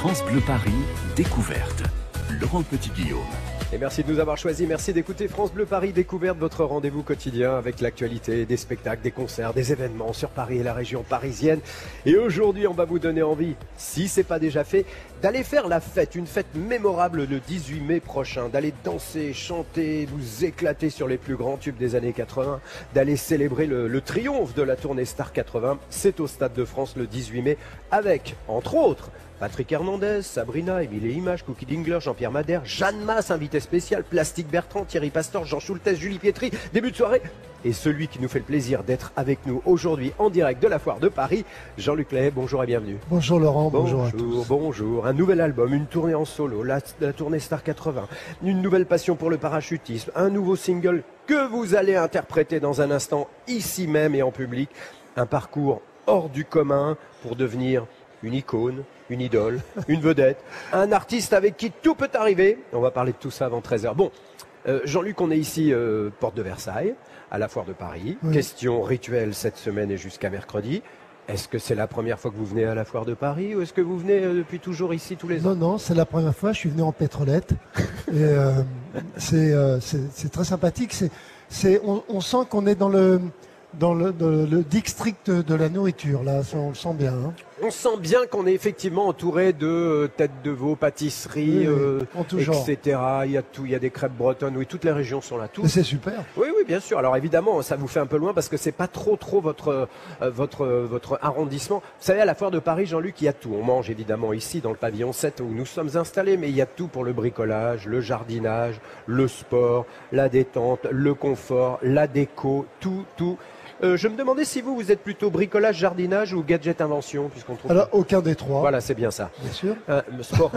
France Bleu Paris, découverte. Laurent Petit-Guillaume. Et merci de nous avoir choisis, merci d'écouter France Bleu Paris Découverte, votre rendez-vous quotidien avec l'actualité, des spectacles, des concerts, des événements sur Paris et la région parisienne. Et aujourd'hui, on va vous donner envie, si c'est pas déjà fait, d'aller faire la fête, une fête mémorable le 18 mai prochain, d'aller danser, chanter, vous éclater sur les plus grands tubes des années 80, d'aller célébrer le triomphe de la tournée Star 80. C'est au Stade de France le 18 mai avec, entre autres, Patrick Hernandez, Sabrina, Émile Images, Cookie Dingler, Jean-Pierre Madère, Jeanne Masse, invité spécial, Plastique Bertrand, Thierry Pastor, Jean Schultes, Julie Pietri, début de soirée. Et celui qui nous fait le plaisir d'être avec nous aujourd'hui en direct de la Foire de Paris, Jean-Luc Lahaye, bonjour et bienvenue. Bonjour Laurent, bonjour à tous. Bonjour, un nouvel album, une tournée en solo, la tournée Star 80, une nouvelle passion pour le parachutisme, un nouveau single que vous allez interpréter dans un instant ici même et en public, un parcours hors du commun pour devenir une icône, une idole, une vedette, un artiste avec qui tout peut arriver. On va parler de tout ça avant 13h. Bon, Jean-Luc, on est ici, porte de Versailles, à la Foire de Paris. Oui. Question rituelle cette semaine et jusqu'à mercredi. Est-ce que c'est la première fois que vous venez à la Foire de Paris ou est-ce que vous venez depuis toujours ici tous les ans? Non, c'est la première fois. Je suis venu en pétrolette. Et c'est très sympathique. On sent qu'on est dans le district de la nourriture, là, on le sent bien. Hein. On sent bien qu'on est effectivement entouré de têtes de veau, pâtisseries, etc. Il y a tout, il y a des crêpes bretonnes, oui, toutes les régions sont là. C'est super. Oui, bien sûr. Alors évidemment, ça vous fait un peu loin parce que c'est pas trop votre arrondissement. Vous savez, à la Foire de Paris, Jean-Luc, il y a tout. On mange évidemment ici dans le pavillon 7 où nous sommes installés, mais il y a tout pour le bricolage, le jardinage, le sport, la détente, le confort, la déco, tout. Je me demandais si vous êtes plutôt bricolage, jardinage ou gadget invention, puisqu'on trouve. Alors, aucun des trois. Voilà, c'est bien ça. Bien sûr.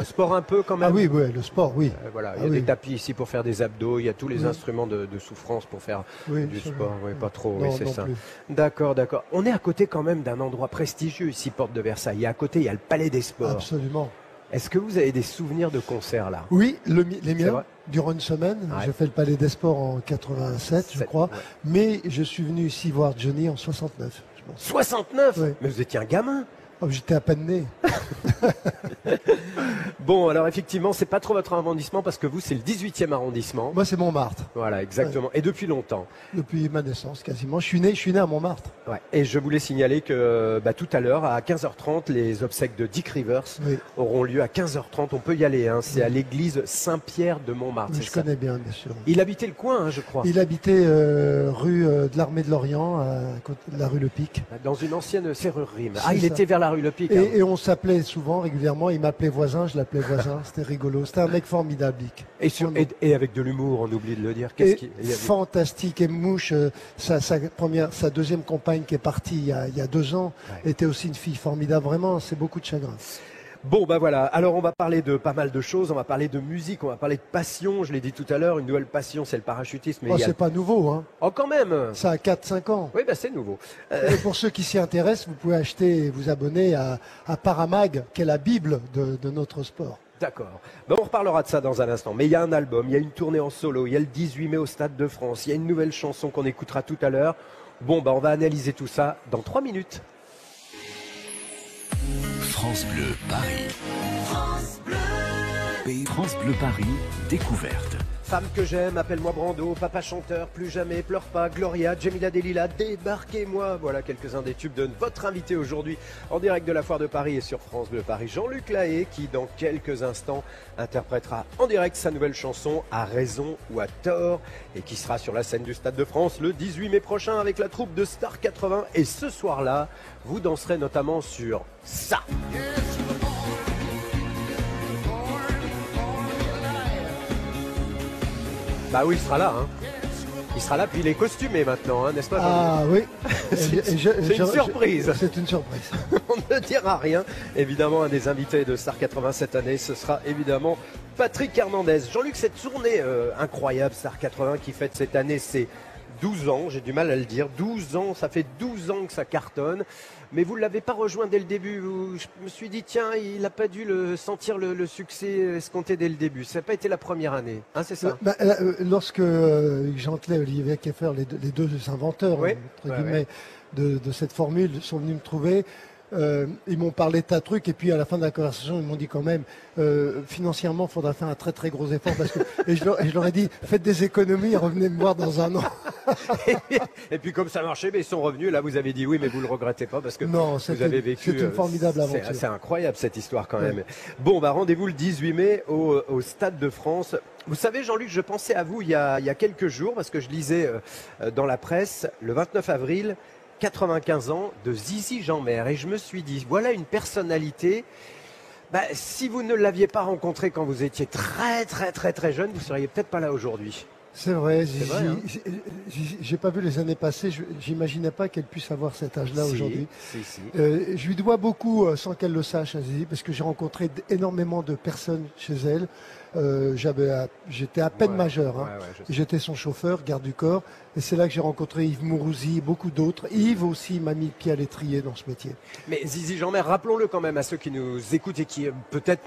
Sport un peu quand même. Ah oui, le sport, oui. Voilà, il y a des tapis ici pour faire des abdos, il y a tous les instruments de souffrance pour faire du sport. Oui, pas trop, oui, c'est ça. Plus. D'accord. On est à côté quand même d'un endroit prestigieux ici, porte de Versailles. Et à côté, il y a le Palais des Sports. Absolument. Est-ce que vous avez des souvenirs de concerts là? Oui, les miens, durant une semaine. Ouais. J'ai fait le Palais des Sports en 87, je crois. Ouais. Mais je suis venu ici voir Johnny en 69. 69 ouais. Mais vous étiez un gamin. Oh, j'étais à peine né. Bon, alors effectivement, c'est pas trop votre arrondissement parce que vous, c'est le 18e arrondissement. Moi, c'est Montmartre. Voilà, exactement. Ouais. Et depuis longtemps. Depuis ma naissance, quasiment. Je suis né à Montmartre. Ouais. Et je voulais signaler que tout à l'heure, à 15h30, les obsèques de Dick Rivers auront lieu à 15h30. On peut y aller. Hein. C'est à l'église Saint-Pierre de Montmartre. Oui, je connais bien sûr. Il habitait le coin, hein, je crois. Il habitait rue de l'Armée de l'Orient, à côté de la rue Le Pic. Dans une ancienne serrurerie. Ah, il était vers la rue Le Pic. Et on s'appelait souvent, régulièrement. Il m'appelait voisin, je l'appelais voisin. C'était rigolo. C'était un mec formidable, Dick. Et avec de l'humour, on oublie de le dire. Fantastique. Et Mouche, sa deuxième compagne qui est partie il y a 2 ans, était aussi une fille formidable. Vraiment, c'est beaucoup de chagrin. Bon, voilà. Alors, on va parler de pas mal de choses. On va parler de musique, on va parler de passion. Je l'ai dit tout à l'heure, une nouvelle passion, c'est le parachutisme. C'est pas nouveau, hein. Oh, quand même. Ça a 4-5 ans. Oui, c'est nouveau. Et pour ceux qui s'y intéressent, vous pouvez acheter et vous abonner à Paramag, qui est la Bible de notre sport. D'accord. On reparlera de ça dans un instant. Mais il y a un album, il y a une tournée en solo, il y a le 18 mai au Stade de France, il y a une nouvelle chanson qu'on écoutera tout à l'heure. Bon, on va analyser tout ça dans 3 minutes. France Bleu Paris. France Bleu. France Bleu Paris, découverte. Femme que j'aime, appelle-moi Brando, papa chanteur, plus jamais, pleure pas, Gloria, Jamila Delila, débarquez-moi. Voilà quelques-uns des tubes de votre invité aujourd'hui en direct de la Foire de Paris et sur France Bleu Paris, Jean-Luc Lahaye, qui dans quelques instants interprétera en direct sa nouvelle chanson À raison ou à tort et qui sera sur la scène du Stade de France le 18 mai prochain avec la troupe de Star 80. Et ce soir-là, vous danserez notamment sur ça. Bah oui, il sera là, hein. Il sera là, puis il est costumé maintenant, hein, n'est-ce pas? Ah oui. C'est une surprise. C'est une surprise. On ne dira rien. Évidemment, un des invités de Star 80 cette année, ce sera évidemment Patrick Hernandez. Jean-Luc, cette tournée incroyable Star 80 qui fête cette année, c'est 12 ans, j'ai du mal à le dire. 12 ans, ça fait 12 ans que ça cartonne. Mais vous ne l'avez pas rejoint dès le début. Je me suis dit, tiens, il n'a pas dû sentir le succès escompté dès le début. Ça n'a pas été la première année, hein, c'est ça? Lorsque Jean-Claude et Olivier Keffer, les deux inventeurs, entre guillemets, de cette formule, sont venus me trouver, Ils m'ont parlé de tas de trucs et puis à la fin de la conversation, ils m'ont dit quand même, financièrement, il faudra faire un très très gros effort parce que et je leur ai dit, faites des économies, revenez me voir dans un an. Et puis comme ça marchait, mais ils sont revenus. Là, vous avez dit oui, mais vous le regrettez pas parce que non, vous avez vécu. C'est une formidable aventure. C'est incroyable cette histoire quand même. Bon, bah rendez-vous le 18 mai au Stade de France. Vous savez, Jean-Luc, je pensais à vous il y a quelques jours parce que je lisais dans la presse le 29 avril. 95 ans de Zizi Jeanmaire et je me suis dit voilà une personnalité, si vous ne l'aviez pas rencontré quand vous étiez très jeune, vous seriez peut-être pas là aujourd'hui. C'est vrai, hein. J'ai pas vu les années passées, j'imaginais pas qu'elle puisse avoir cet âge-là aujourd'hui. Si. Je lui dois beaucoup sans qu'elle le sache à Zizi parce que j'ai rencontré énormément de personnes chez elle. J'étais à peine majeur. Hein. J'étais son chauffeur, garde du corps. Et c'est là que j'ai rencontré Yves Mourouzi, beaucoup d'autres. Yves aussi m'a mis le pied à l'étrier dans ce métier. Mais Zizi Jeanmaire, rappelons-le quand même à ceux qui nous écoutent et qui peut-être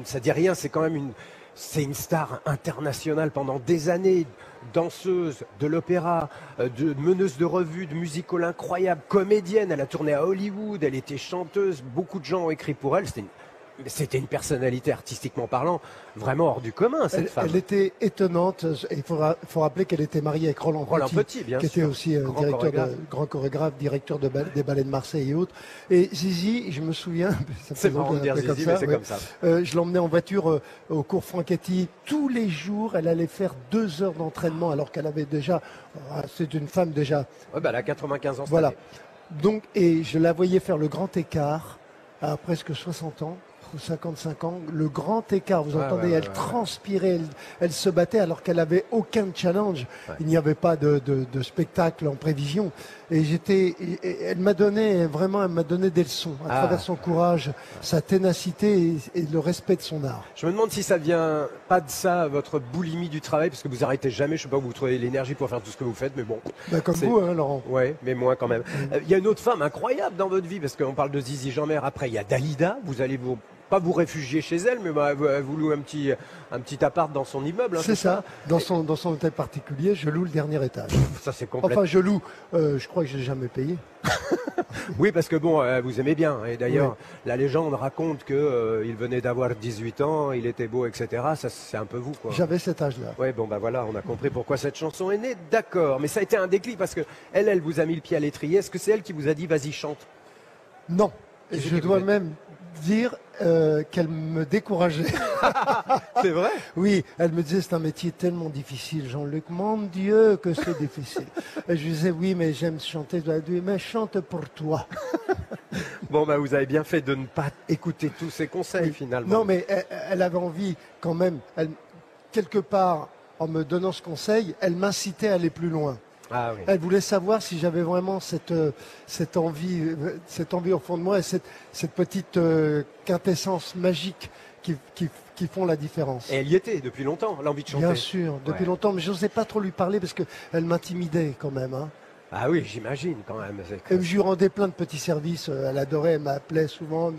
ça dit rien, c'est quand même c'est une star internationale pendant des années, danseuse de l'opéra, de meneuse de revue, de musical incroyable, comédienne. Elle a tourné à Hollywood, elle était chanteuse. Beaucoup de gens ont écrit pour elle. C'était une personnalité artistiquement parlant vraiment hors du commun, cette femme. Elle était étonnante. Il faut rappeler qu'elle était mariée avec Roland Petit, bien qui sûr. était aussi grand chorégraphe, directeur des ballets de Marseille et autres. Et Zizi, je me souviens, c'est marrant de dire Zizi, mais c'est comme ça. Je l'emmenais en voiture au cours Franchetti. Tous les jours, elle allait faire 2 heures d'entraînement alors qu'elle avait déjà... C'est une femme déjà... elle a 95 ans. Voilà. Donc, et je la voyais faire le grand écart à presque 60 ans. 55 ans, le grand écart, vous entendez, elle transpirait, elle se battait alors qu'elle avait aucun challenge. Il n'y avait pas de spectacle en prévision. Et elle m'a donné des leçons à travers son courage, sa ténacité et le respect de son art. Je me demande si ça vient pas de ça, votre boulimie du travail, parce que vous arrêtez jamais, je sais pas où vous trouvez l'énergie pour faire tout ce que vous faites, mais bon. Comme vous, hein, Laurent. Ouais, mais moi quand même. Il y a une autre femme incroyable dans votre vie, parce qu'on parle de Zizi Jeanmaire. Après, il y a Dalida, vous allez pas vous réfugier chez elle, mais vous louez un petit appart dans son immeuble. Hein, c'est ça. Dans son hôtel particulier, je loue le dernier étage. Ça c'est complètement. Enfin, je loue. Je crois que je n'ai jamais payé. Oui, parce que vous aimez bien. Et d'ailleurs, la légende raconte que il venait d'avoir 18 ans, il était beau, etc. Ça, c'est un peu vous, quoi. J'avais cet âge-là. Ouais, voilà, on a compris pourquoi cette chanson est née. D'accord, mais ça a été un déclic parce que elle vous a mis le pied à l'étrier. Est-ce que c'est elle qui vous a dit, vas-y, chante? Non. Je dois même dire qu'elle me décourageait. C'est vrai? Oui, elle me disait c'est un métier tellement difficile, Jean-Luc, mon Dieu que c'est difficile. Et je lui disais oui mais j'aime chanter, je lui dis mais chante pour toi. Bon vous avez bien fait de ne pas écouter tous ces conseils finalement. Non mais elle avait envie quand même, quelque part en me donnant ce conseil, elle m'incitait à aller plus loin. Ah, oui. Elle voulait savoir si j'avais vraiment cette envie au fond de moi et cette petite quintessence magique qui font la différence. Et elle y était depuis longtemps, l'envie de chanter. Bien sûr, depuis longtemps, mais je n'osais pas trop lui parler parce qu'elle m'intimidait quand même. Hein. Ah oui, j'imagine quand même. Et je lui rendais plein de petits services. Elle adorait, elle m'appelait souvent.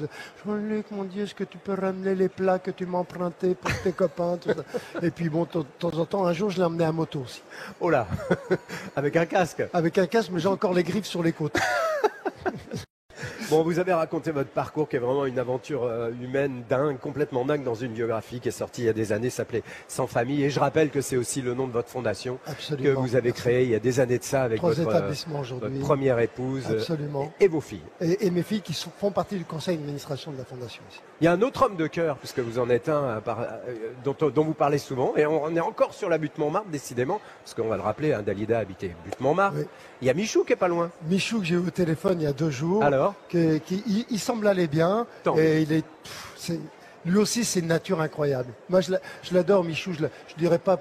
Jean-Luc, mon Dieu, est-ce que tu peux ramener les plats que tu m'empruntais pour tes copains tout ça. Et puis bon, de temps en temps, un jour, je l'ai emmené à moto aussi. Oh là, avec un casque. Avec un casque, mais j'ai encore les griffes sur les côtes. Bon, vous avez raconté votre parcours qui est vraiment une aventure humaine dingue, complètement dingue dans une biographie qui est sortie il y a des années, s'appelait Sans famille. Et je rappelle que c'est aussi le nom de votre fondation. Absolument. Que vous avez créée il y a des années de ça avec votre première épouse. Absolument. Et vos filles. Et mes filles qui font partie du conseil d'administration de la fondation aussi. Il y a un autre homme de cœur, puisque vous en êtes un dont vous parlez souvent, et on est encore sur la butte Montmartre, décidément, parce qu'on va le rappeler, hein, Dalida habitait butte Montmartre. Oui. Il y a Michou qui est pas loin. Michou que j'ai eu au téléphone il y a 2 jours. Alors il semble aller bien. Et lui aussi, c'est une nature incroyable. Moi, je l'adore, Michou. Je dirais pas.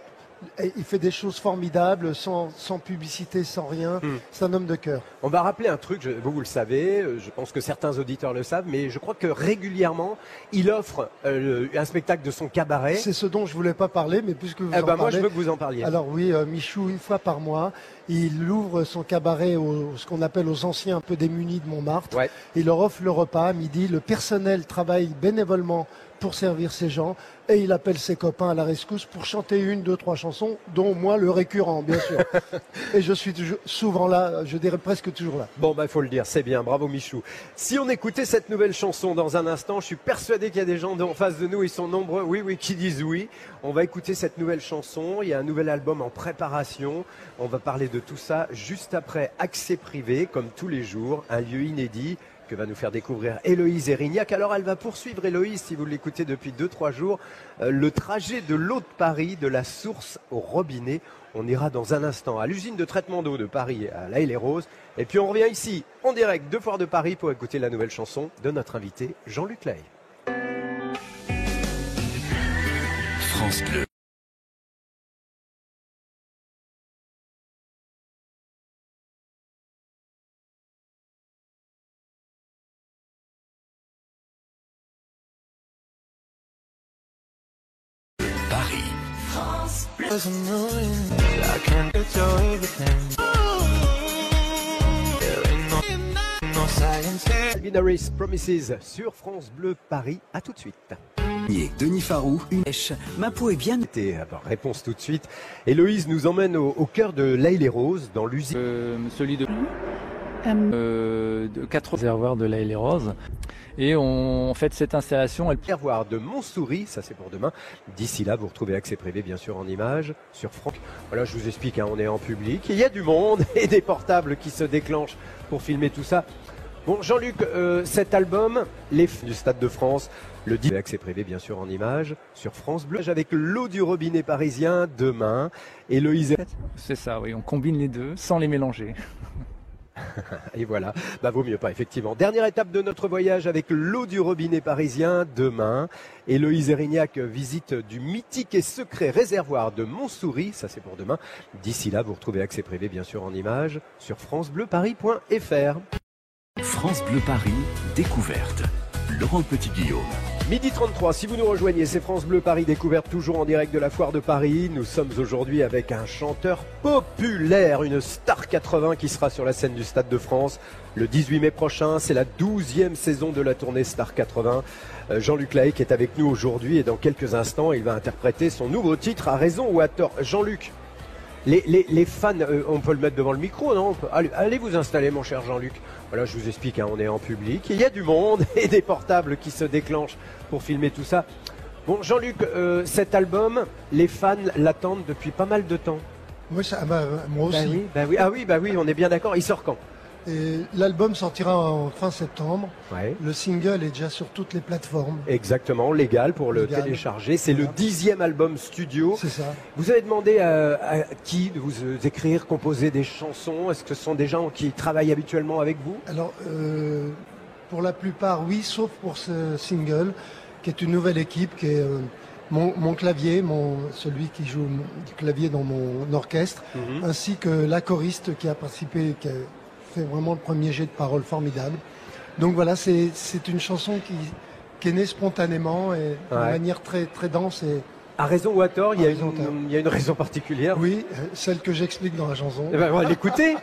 Il fait des choses formidables, sans publicité, sans rien. C'est un homme de cœur. On va rappeler un truc, vous le savez, je pense que certains auditeurs le savent, mais je crois que régulièrement, il offre un spectacle de son cabaret. C'est ce dont je voulais pas parler, mais puisque vous en parlez. Moi, je veux que vous en parliez. Alors oui, Michou, 1 fois par mois, il ouvre son cabaret ce qu'on appelle aux anciens un peu démunis de Montmartre. Ouais. Il leur offre le repas à midi. Le personnel travaille bénévolement pour servir ces gens et il appelle ses copains à la rescousse pour chanter 1, 2, 3 chansons, dont moi le récurrent, bien sûr. Et je suis souvent là, je dirais presque toujours là. Bon, faut le dire, c'est bien, bravo Michou. Si on écoutait cette nouvelle chanson dans un instant, je suis persuadé qu'il y a des gens en face de nous, ils sont nombreux, oui, qui disent oui. On va écouter cette nouvelle chanson, il y a un nouvel album en préparation. On va parler de tout ça juste après Accès Privé, comme tous les jours, un lieu inédit que va nous faire découvrir Héloïse Erignac. Alors elle va poursuivre, Héloïse, si vous l'écoutez depuis 2-3 jours, le trajet de l'eau de Paris, de la source au robinet. On ira dans un instant à l'usine de traitement d'eau de Paris, à La Haye-les-Roses. Et puis on revient ici, en direct de Foire de Paris, pour écouter la nouvelle chanson de notre invité Jean-Luc Lahaye. France Bleu. Paris. France Bleu. Binaries Promises sur France Bleu Paris. À tout de suite. Denis Farou, Ma peau est bien. Réponse tout de suite. Héloïse nous emmène au cœur de La Haye-les-Roses, dans l'usine. Celui de 4 réservoirs de La Haye-les-Roses. Et on fait cette installation. Réservoir de Montsouris, ça c'est pour demain. D'ici là, vous retrouvez Accès Privé, bien sûr, en images, sur Franck. Voilà, je vous explique, on est en public. Il y a du monde et des portables qui se déclenchent pour filmer tout ça. Bon, Jean-Luc, cet album, Les du Stade de France, le 10 Accès Privé, bien sûr, en images, sur France Bleu, avec l'eau du robinet parisien demain. Héloïse. C'est ça, oui, on combine les deux sans les mélanger. Et voilà, vaut mieux pas, effectivement. Dernière étape de notre voyage avec l'eau du robinet parisien demain. Héloïse Erignac visite du mythique et secret réservoir de Montsouris, ça c'est pour demain. D'ici là, vous retrouvez Accès Privé, bien sûr, en images, sur francebleuparis.fr. France Bleu Paris, découverte. Laurent Petit-Guillaume. Midi 33, si vous nous rejoignez, c'est France Bleu Paris Découverte, toujours en direct de la Foire de Paris. Nous sommes aujourd'hui avec un chanteur populaire, une star 80 qui sera sur la scène du Stade de France le 18 mai prochain. C'est la 12e saison de la tournée Star 80. Jean-Luc Lahaye qui est avec nous aujourd'hui et dans quelques instants, il va interpréter son nouveau titre, À raison ou à tort. Jean-Luc, les fans, on peut le mettre devant le micro, non? Allez vous installer, mon cher Jean-Luc. Voilà, je vous explique, on est en public. Il y a du monde et des portables qui se déclenchent pour filmer tout ça. Bon, Jean-Luc, cet album, les fans l'attendent depuis pas mal de temps. Moi aussi. Ah oui, on est bien d'accord. Il sort quand? Et l'album sortira en fin septembre. Ouais. Le single est déjà sur toutes les plateformes. Exactement, légal pour le télécharger. C'est le 10e album studio. C'est ça. Vous avez demandé à qui de vous écrire, composer des chansons? Est-ce que ce sont des gens qui travaillent habituellement avec vous? Alors, pour la plupart, oui, sauf pour ce single, qui est une nouvelle équipe, qui est mon clavier, celui qui joue du clavier dans mon orchestre, ainsi que la choriste qui a participé, qui a fait vraiment le premier jet de paroles formidable. Donc voilà, c'est une chanson qui est née spontanément et de manière très, très dense. Et à raison ou à tort, il y a une raison particulière. Oui, celle que j'explique dans la chanson. Eh ben, on va l'écouter.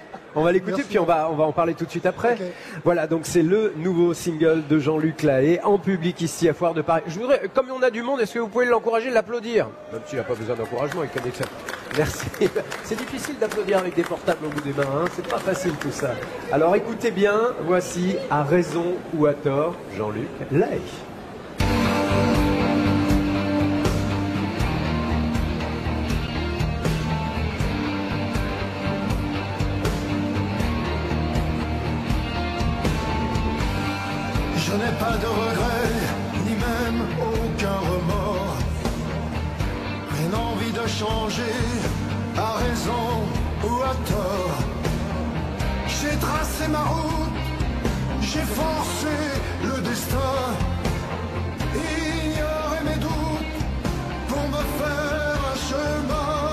Puis on va en parler tout de suite après. Okay. Voilà, donc c'est le nouveau single de Jean-Luc Lahaye en public ici à Foire de Paris. Je voudrais, comme on a du monde, est-ce que vous pouvez l'encourager, l'applaudir? Même s'il n'a pas besoin d'encouragement, il connaît que ça. Merci. C'est difficile d'applaudir avec des portables au bout des mains, hein. C'est pas facile tout ça. Alors écoutez bien, voici À raison ou à tort, Jean-Luc Lahaye. Je n'ai pas de regrets, ni même aucun remords. Rien envie de changer, à raison ou à tort. J'ai tracé ma route, j'ai forcé le destin. Ignorer mes doutes pour me faire un chemin.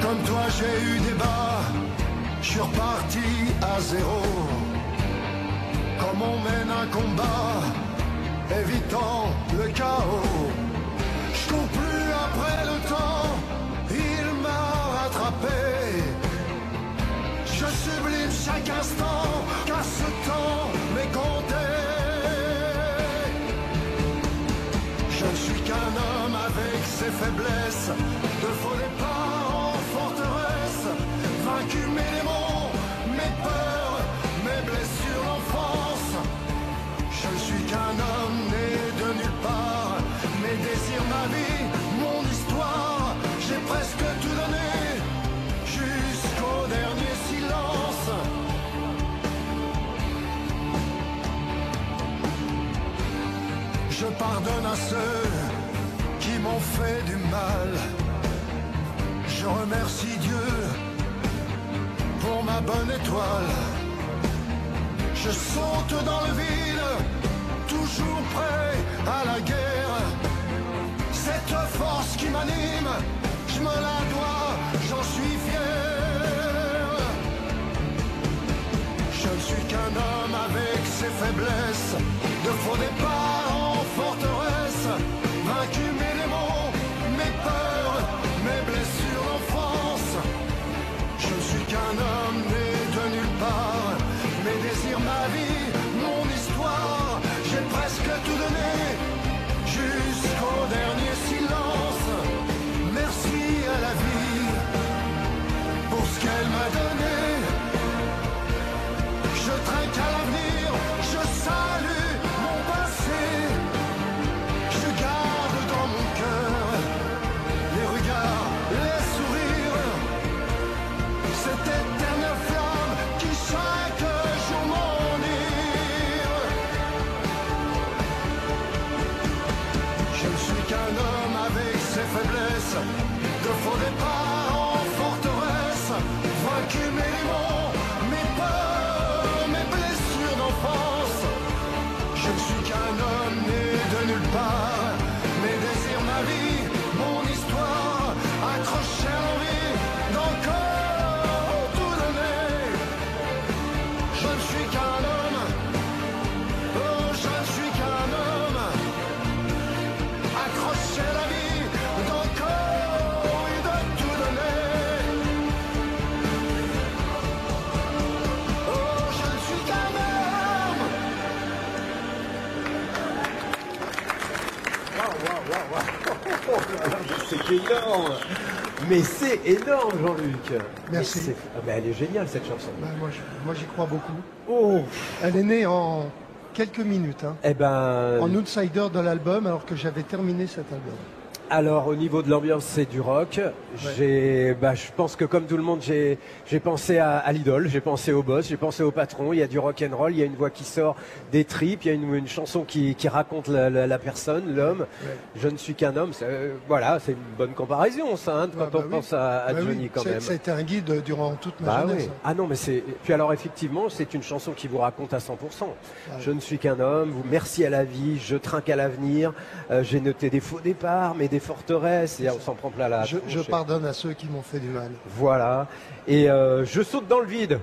Comme toi j'ai eu des bas, je suis reparti à zéro. Comme on mène un combat, évitant le chaos. Je cours plus après le temps, il m'a rattrapé. faiblesses, de faux départs en forteresse, vaincu mes démons, mes peurs, mes blessures d'enfance. Je ne suis qu'un homme né de nulle part, mes désirs, ma vie, mon histoire. J'ai presque tout donné, jusqu'au dernier silence. Je pardonne à ceux qui m'ont fait du mal. Je remercie Dieu pour ma bonne étoile. Je saute dans le vide, toujours prêt à la guerre. Cette force qui m'anime, je me la dois, j'en suis fier. Je ne suis qu'un homme avec ses faiblesses, de faux départs en forteresse, vaincu mes démons, mes peurs, mes blessures d'enfance. Je ne suis qu'un homme né de nulle part, mes désirs, ma vie, mon histoire. J'ai presque tout donné, jusqu'au dernier silence. Merci à la vie pour ce qu'elle m'a donné. Je trinque à l'avenir, je salue mon passé. Je garde dans mon cœur les regards, les sourires, cette éternelle flamme qui chaque jour m'enivre. Je ne suis qu'un homme avec ses faiblesses, de faux départs en forteresse, vaincu mes démons, mes peurs, mes blessures d'enfance. Je ne suis qu'un homme né de nulle part, mes désirs, ma vie, mon histoire, accroché à l'envie d'encore tout donner. Je ne suis qu'un homme, oh je ne suis qu'un homme, accroché à la vie d'encore et de tout donner. Oh je ne suis qu'un homme. C'est énorme. Mais c'est énorme, Jean-Luc. Merci. Mais elle est géniale, cette chanson. Ben, moi j'y crois beaucoup. Oh, Elle est née en quelques minutes, hein, eh ben, en outsider de l'album, alors que j'avais terminé cet album. alors au niveau de l'ambiance, c'est du rock. Je pense que comme tout le monde, j'ai pensé à l'idole, j'ai pensé au boss, j'ai pensé au patron. Il y a du rock and roll, il y a une voix qui sort des tripes, il y a une chanson qui raconte la personne, l'homme. Ouais. Je ne suis qu'un homme. Voilà, c'est une bonne comparaison, ça, hein, quand Ah, on bah pense oui. à Bah Johnny oui, quand même. ça a été un guide durant toute ma Bah jeunesse. oui. Ah non, mais c'est. Puis alors effectivement, c'est une chanson qui vous raconte à 100%. Ah Je ne suis qu'un homme. Vous merci à la vie. Je trinque à l'avenir. J'ai noté des faux départs, mais des forteresses. Et on s'en prend plein la Je tronche. pardonne à ceux qui m'ont fait du mal. Voilà. Et je saute dans le vide.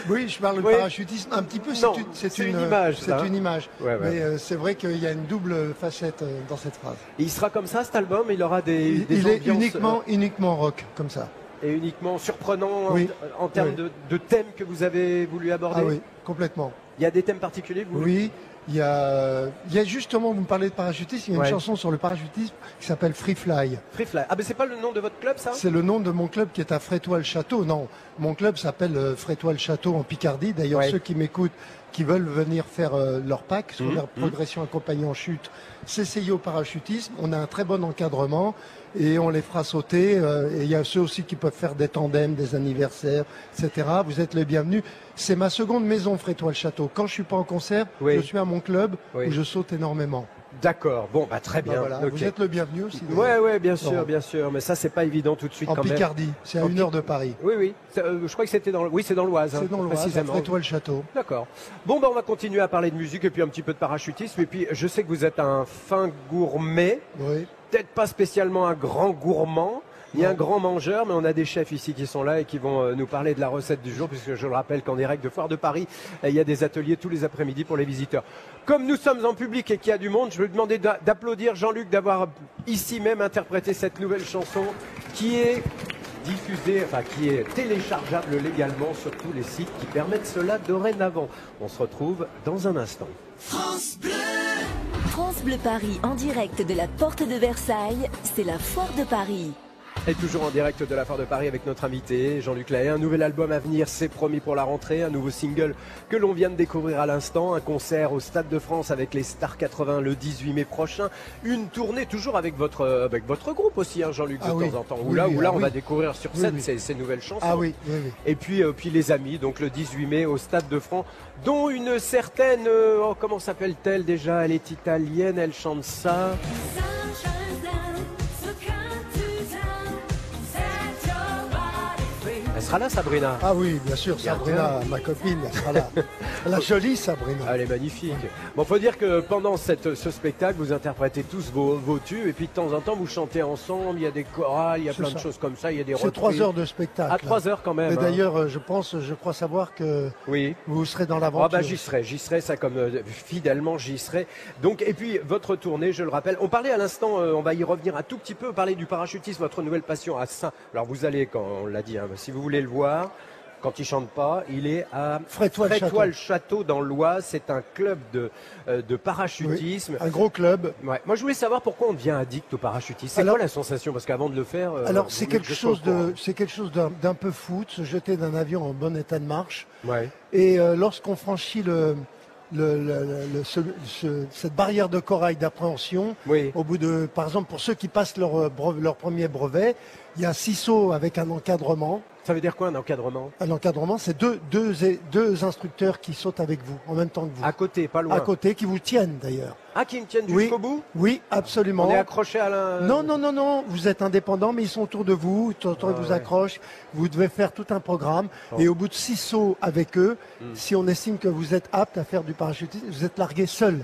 Oui, je parle de Oui. parachutisme un petit peu. Non, c'est une image, C'est ça, hein. une image. Ouais, ouais. Mais c'est vrai qu'il y a une double facette dans cette phrase. Et il sera comme ça, cet album. Il aura des Il est ambiances, uniquement rock, comme ça. et uniquement surprenant en- Oui. en, termes Oui. de thèmes que vous avez voulu aborder. Ah oui, complètement. Il y a des thèmes particuliers que vous Oui, il y a justement, vous me parlez de parachutisme, il y a Ouais. une chanson sur le parachutisme qui s'appelle Free Fly. Free Fly. Ah ben c'est pas le nom de votre club, ça? C'est le nom de mon club qui est à Frétois-le-Château. Non, mon club s'appelle Frétois-le-Château en Picardie. D'ailleurs, Ouais. ceux qui m'écoutent, qui veulent venir faire leur PAC, scolaire Mmh. progression accompagnée en chute, CCI au parachutisme, on a un très bon encadrement et on les fera sauter. Et il y a ceux aussi qui peuvent faire des tandems, des anniversaires, etc. Vous êtes les bienvenus. C'est ma seconde maison, Frétois-le-Château. Quand je suis pas en concert, Oui. je suis à mon club Oui. où je saute énormément. D'accord. Bon, bah très Ben bien. voilà, Ok. vous êtes le bienvenu aussi. Ouais, bien sûr, Non. bien sûr. Mais ça, c'est pas évident tout de suite En quand même. Picardie, c'est à En 1 heure de Paris. Oui. Je crois que c'était dans. Oui, c'est dans l'Oise. C'est dans l'Oise, à précisément. Frétois-le-Château. D'accord. Bon, on va continuer à parler de musique et puis un petit peu de parachutisme. Et puis, je sais que vous êtes un fin gourmet, Oui. peut-être pas spécialement un grand gourmand, ni Non. un grand mangeur, mais on a des chefs ici qui sont là et qui vont nous parler de la recette du jour, puisque je le rappelle qu'en direct de Foire de Paris, il y a des ateliers tous les après-midi pour les visiteurs. Comme nous sommes en public et qu'il y a du monde, je vais demander d'applaudir Jean-Luc d'avoir ici même interprété cette nouvelle chanson qui est diffusée, enfin qui est téléchargeable légalement sur tous les sites qui permettent cela dorénavant. On se retrouve dans un instant. France Bleu. France Bleu Paris en direct de la Porte de Versailles, c'est la Foire de Paris. Et toujours en direct de la Foire de Paris avec notre invité Jean-Luc Lahaye. Un nouvel album à venir, c'est promis pour la rentrée. Un nouveau single que l'on vient de découvrir à l'instant. Un concert au Stade de France avec les Stars 80 le 18 mai prochain. Une tournée toujours avec votre groupe aussi, hein, Jean-Luc, de temps en temps. Où là, on va découvrir sur scène ces nouvelles chansons. Ah oui. Et puis les amis, donc le 18 mai au Stade de France, dont une certaine, comment s'appelle-t-elle déjà? Elle est italienne, elle chante ça. Elle sera là, Sabrina? Ah oui, bien sûr, Sabrina, ma copine, elle sera là. La jolie Sabrina. Elle est magnifique. Bon, faut dire que pendant ce spectacle, vous interprétez tous vos tubes et puis de temps en temps, vous chantez ensemble, il y a des chorales, il y a plein de choses comme ça, il y a des reprises. C'est 3 heures de spectacle. À 3 heures quand même. Et d'ailleurs, je crois savoir que vous serez dans l'aventure. Ah bah j'y serai, ça comme fidèlement j'y serai. Donc, et puis votre tournée, je le rappelle, on parlait à l'instant, on va y revenir un tout petit peu, parler du parachutisme, votre nouvelle passion à Saint. Alors vous allez, quand on l'a dit, hein, si vous voulez le voir, quand il chante pas, il est à Frétois-le-Château dans l'Oise. C'est un club de parachutisme. Oui, un gros club. Ouais. Moi, je voulais savoir pourquoi on devient addict au parachutisme. C'est quoi la sensation? Parce qu'avant de le faire, alors c'est quelque chose d'un peu fou, de se jeter d'un avion en bon état de marche. Ouais. Et lorsqu'on franchit cette barrière de corail d'appréhension, au bout de, par exemple, pour ceux qui passent leur premier brevet, il y a 6 sauts avec un encadrement. Ça veut dire quoi un encadrement? Un encadrement, c'est deux instructeurs qui sautent avec vous en même temps que vous. À côté, pas loin. À côté, qui vous tiennent d'ailleurs. Ah, qui me tiennent jusqu'au bout? Oui, absolument. On est accroché à la... Non, vous êtes indépendant, mais ils sont autour de vous, ils vous accrochent, vous devez faire tout un programme, et au bout de 6 sauts avec eux, si on estime que vous êtes apte à faire du parachutisme, vous êtes largué seul.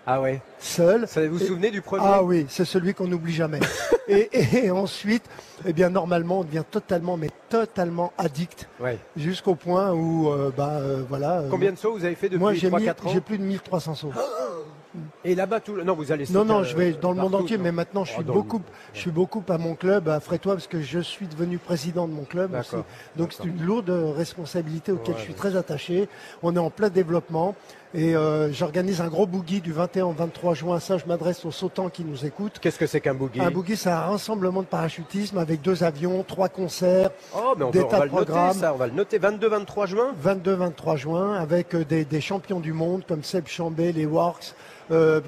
Ah ouais. Seul. Ça, vous vous souvenez du premier? Ah oui, c'est celui qu'on n'oublie jamais. et ensuite, eh bien normalement, on devient totalement addict. Ouais. Jusqu'au point où, voilà. Combien de sauts vous avez fait depuis 3-4 ans? J'ai plus de 1300 sauts. Et là-bas, non, vous allez. Non, je vais dans le monde entier, mais maintenant, je suis beaucoup à mon club, à Frétois, parce que je suis devenu président de mon club aussi. Donc c'est une lourde responsabilité auquel je suis très attaché. On est en plein développement. Et j'organise un gros boogie du 21 au 23 juin. Ça, je m'adresse aux sautants qui nous écoutent. Qu'est-ce que c'est qu'un boogie? Un boogie, c'est un rassemblement de parachutisme avec 2 avions, 3 concerts, des tas de programmes. On va le noter, 22-23 juin 22-23 juin, avec des champions du monde comme Seb Chambé, les Works,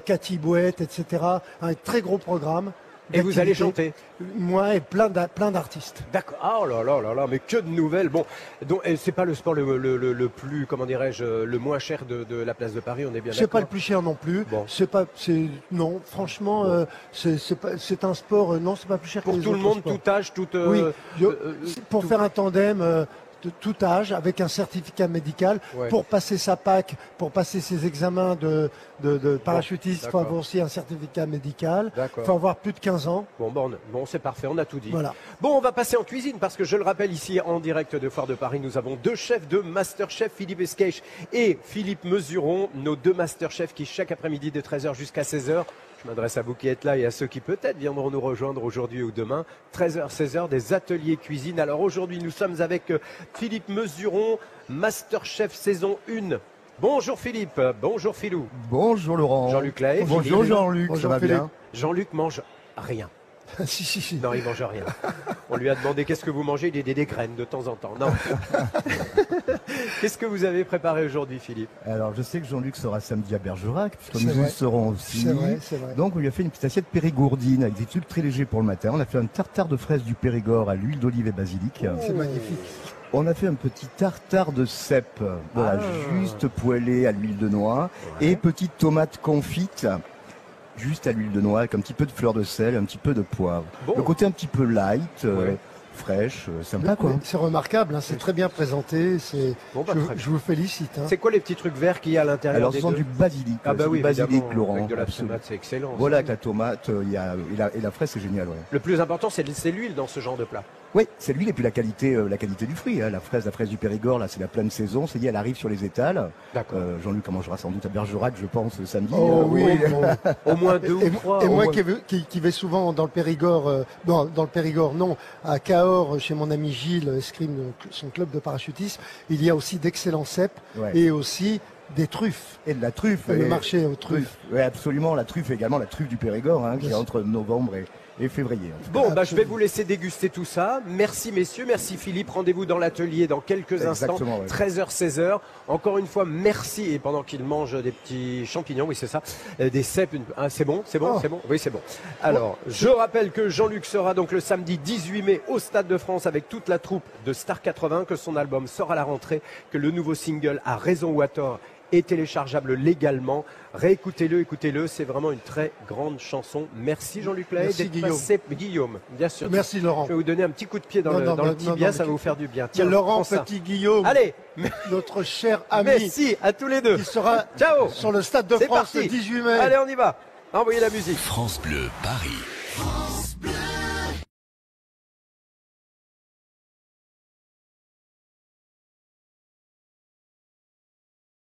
Cathy Bouette, etc. Un très gros programme. Et vous allez chanter? Moi et plein d'artistes. D'accord. Oh là là, mais que de nouvelles. Bon, donc c'est pas le sport le plus, comment dirais-je, le moins cher de la place de Paris, on est bien d'accord? C'est pas le plus cher non plus. Bon. Non, franchement, c'est un sport. Non, c'est pas plus cher que les autres. Pour tout le monde, sports. tout âge, toute. Oui. Pour faire un tandem. De tout âge, avec un certificat médical, pour passer sa PAC, pour passer ses examens de parachutiste, il faut avoir aussi un certificat médical, il faut avoir plus de 15 ans. Bon, c'est parfait, on a tout dit. Voilà. Bon, on va passer en cuisine, parce que je le rappelle ici, en direct de Foire de Paris, nous avons 2 chefs de Masterchef, Philippe Esquèche et Philippe Mesuron, nos 2 Masterchefs qui, chaque après-midi de 13h jusqu'à 16h, je m'adresse à vous qui êtes là et à ceux qui peut-être viendront nous rejoindre aujourd'hui ou demain. 13h, 16h, des ateliers cuisine. Alors aujourd'hui, nous sommes avec Philippe Mesuron, Masterchef saison 1. Bonjour Philippe, bonjour Philou. Bonjour Laurent. Jean-Luc Lahaye. Bonjour Jean-Luc, ça va bien? Jean-Luc mange rien. si. Non, il mange rien. On lui a demandé qu'est-ce que vous mangez, il a des graines de temps en temps. Non. Qu'est-ce que vous avez préparé aujourd'hui, Philippe? Alors, je sais que Jean-Luc sera samedi à Bergerac, puisque nous y serons aussi. C'est vrai. Donc, on lui a fait une petite assiette périgourdine avec des trucs très légers pour le matin. On a fait un tartare de fraises du Périgord à l'huile d'olive et basilic. C'est magnifique. On a fait un petit tartare de cèpe, juste poêlé à l'huile de noix, et petite tomate confite. Juste à l'huile de noix, avec un petit peu de fleur de sel, un petit peu de poivre. Le côté un petit peu light, fraîche, sympa quoi. C'est remarquable, hein, c'est très bien présenté. Je vous félicite. Hein. C'est quoi les petits trucs verts qu'il y a à l'intérieur? Alors ce sont du basilic. Ah bah oui, du basilic, Laurent. Avec de la tomate, c'est excellent. Voilà, avec la tomate, et la fraise, c'est génial. Ouais. Le plus important, c'est l'huile dans ce genre de plat. Oui, c'est l'huile et puis la qualité du fruit. Hein. La fraise du Périgord, là, c'est la pleine saison. C'est dit, elle arrive sur les étals. Jean-Luc en mangera sans doute à Bergerac, je pense, samedi. Oh oui, au moins 2 ou 3. Et moi qui vais souvent dans le Périgord, dans le Périgord, non, à Cahors, chez mon ami Gilles Escrime, son club de parachutisme, il y a aussi d'excellents cèpes et aussi des truffes. Et de la truffe. Le marché aux truffes. Oui, absolument. La truffe également, la truffe du Périgord, hein, qui est entre novembre et février. Bon, bah, je vais vous laisser déguster tout ça. Merci messieurs, merci Philippe. Rendez-vous dans l'atelier dans quelques instants, Ouais. 13h, 16h. Encore une fois, merci. Et pendant qu'il mange des petits champignons, oui c'est ça, des cèpes, c'est bon, c'est bon, c'est bon. Oui c'est bon. Alors, je rappelle que Jean-Luc sera donc le samedi 18 mai au Stade de France avec toute la troupe de Star 80, que son album sort à la rentrée, que le nouveau single A Raison ou à tort est téléchargeable légalement. Réécoutez-le, écoutez-le, c'est vraiment une très grande chanson. Merci Jean-Luc Lahaye d'être passé. Guillaume, bien sûr. Merci Laurent. Je vais vous donner un petit coup de pied dans le tibia, ça va vous faire du bien. Tiens, Laurent, prends ça. petit Guillaume, Allez, notre cher ami, merci à tous les deux. qui sera Ciao. sur le Stade de C'est France parti. le 18 mai. Allez, on y va. Envoyez la musique. France Bleu Paris.